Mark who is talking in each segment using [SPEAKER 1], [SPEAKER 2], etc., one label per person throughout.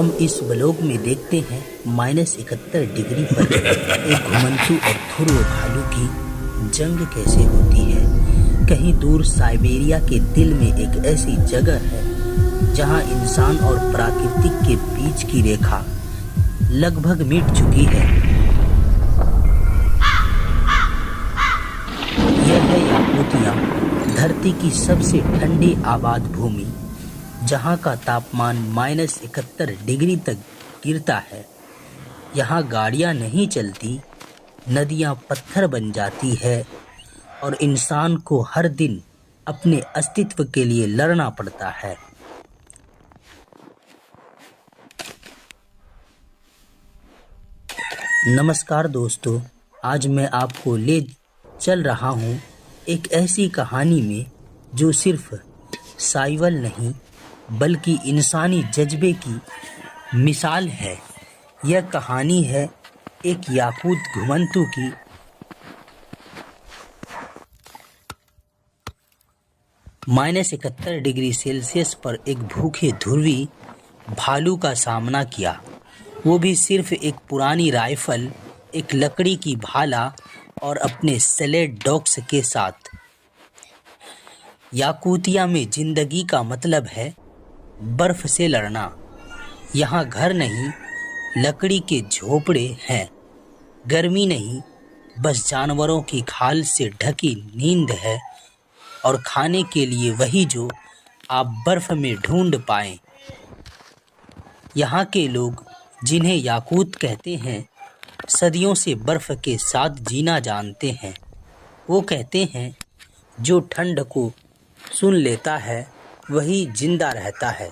[SPEAKER 1] हम इस ब्लॉग में देखते हैं -71 डिग्री पर एक घुमंतू और ध्रुव भालू की जंग कैसे होती है। कहीं दूर साइबेरिया के दिल में एक ऐसी जगह है जहां इंसान और प्राकृतिक के बीच की रेखा लगभग मिट चुकी है। यह है याकुतिया, धरती की सबसे ठंडी आबाद भूमि, जहां का तापमान -71 डिग्री तक गिरता है। यहाँ गाड़ियाँ नहीं चलती, नदियाँ पत्थर बन जाती है और इंसान को हर दिन अपने अस्तित्व के लिए लड़ना पड़ता है। नमस्कार दोस्तों, आज मैं आपको ले चल रहा हूँ एक ऐसी कहानी में जो सिर्फ सर्वाइवल नहीं बल्कि इंसानी जज्बे की मिसाल है। यह कहानी है एक याकूत घुमंतू की, -71 डिग्री सेल्सियस पर एक भूखे ध्रुवी भालू का सामना किया, वो भी सिर्फ एक पुरानी राइफल, एक लकड़ी की भाला और अपने सैलेड डॉग्स के साथ। याकुतिया में जिंदगी का मतलब है बर्फ से लड़ना। यहाँ घर नहीं, लकड़ी के झोपड़े हैं। गर्मी नहीं, बस जानवरों की खाल से ढकी नींद है और खाने के लिए वही जो आप बर्फ में ढूंढ पाएं। यहाँ के लोग, जिन्हें याकूत कहते हैं, सदियों से बर्फ के साथ जीना जानते हैं। वो कहते हैं, जो ठंड को सुन लेता है वही जिंदा रहता है।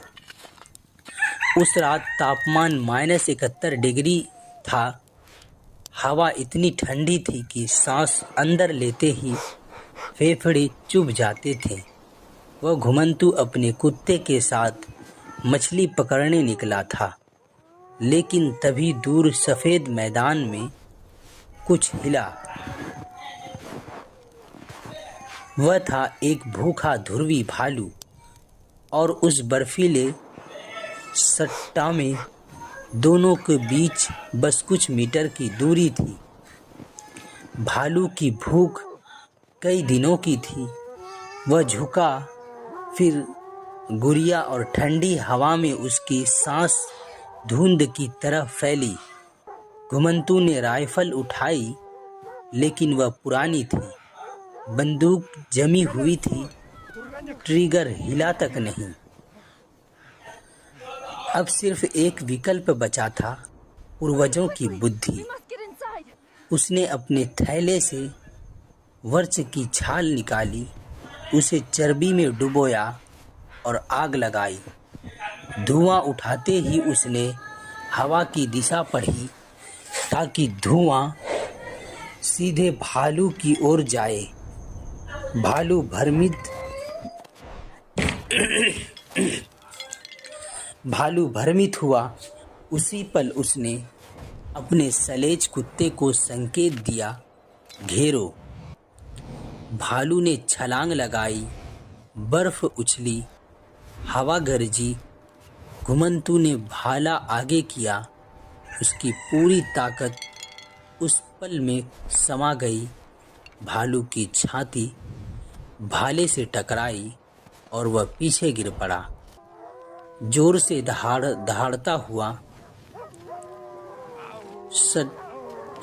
[SPEAKER 1] उस रात तापमान -71 डिग्री था। हवा इतनी ठंडी थी कि सांस अंदर लेते ही फेफड़े चुभ जाते थे। वह घुमंतू अपने कुत्ते के साथ मछली पकड़ने निकला था, लेकिन तभी दूर सफ़ेद मैदान में कुछ हिला। वह था एक भूखा ध्रुवी भालू और उस बर्फीले सट्टा में दोनों के बीच बस कुछ मीटर की दूरी थी। भालू की भूख कई दिनों की थी। वह झुका, फिर गुरिया और ठंडी हवा में उसकी सांस धुंध की तरह फैली। घुमंतू ने राइफल उठाई, लेकिन वह पुरानी थी, बंदूक जमी हुई थी, ट्रिगर हिला तक नहीं। अब सिर्फ एक विकल्प बचा था, पूर्वजों की बुद्धि। उसने अपने थैले से वर्च की छाल निकाली, उसे चर्बी में डुबोया और आग लगाई। धुआं उठाते ही उसने हवा की दिशा पढ़ी ताकि धुआं सीधे भालू की ओर जाए। भालू भ्रमित हुआ। उसी पल उसने अपने सलेज कुत्ते को संकेत दिया, घेरो। भालू ने छलांग लगाई, बर्फ उछली, हवा गरजी। घुमंतू ने भाला आगे किया। उसकी पूरी ताकत उस पल में समा गई। भालू की छाती भाले से टकराई और वह पीछे गिर पड़ा। जोर से दहाड़ता हुआ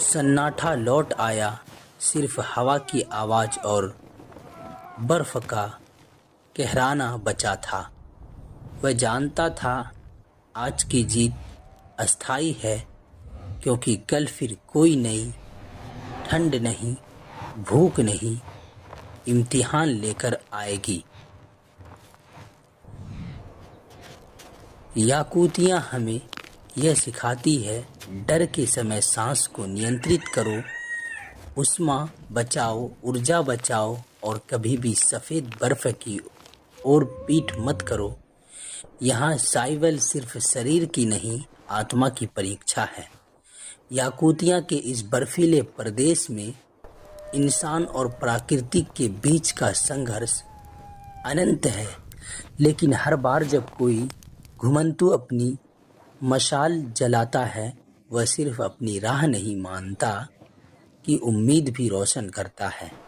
[SPEAKER 1] सन्नाटा लौट आया। सिर्फ हवा की आवाज़ और बर्फ का कहराना बचा था। वह जानता था आज की जीत अस्थाई है, क्योंकि कल फिर कोई नई ठंड नहीं, भूख नहीं, इम्तिहान लेकर आएगी। याकुतिया हमें यह सिखाती है, डर के समय सांस को नियंत्रित करो, उष्मा बचाओ, ऊर्जा बचाओ और कभी भी सफ़ेद बर्फ की ओर पीठ मत करो। यहाँ सर्वाइवल सिर्फ शरीर की नहीं, आत्मा की परीक्षा है। याकुतिया के इस बर्फीले प्रदेश में इंसान और प्रकृति के बीच का संघर्ष अनंत है, लेकिन हर बार जब कोई घुमंतू अपनी मशाल जलाता है वह सिर्फ अपनी राह नहीं मानता कि उम्मीद भी रोशन करता है।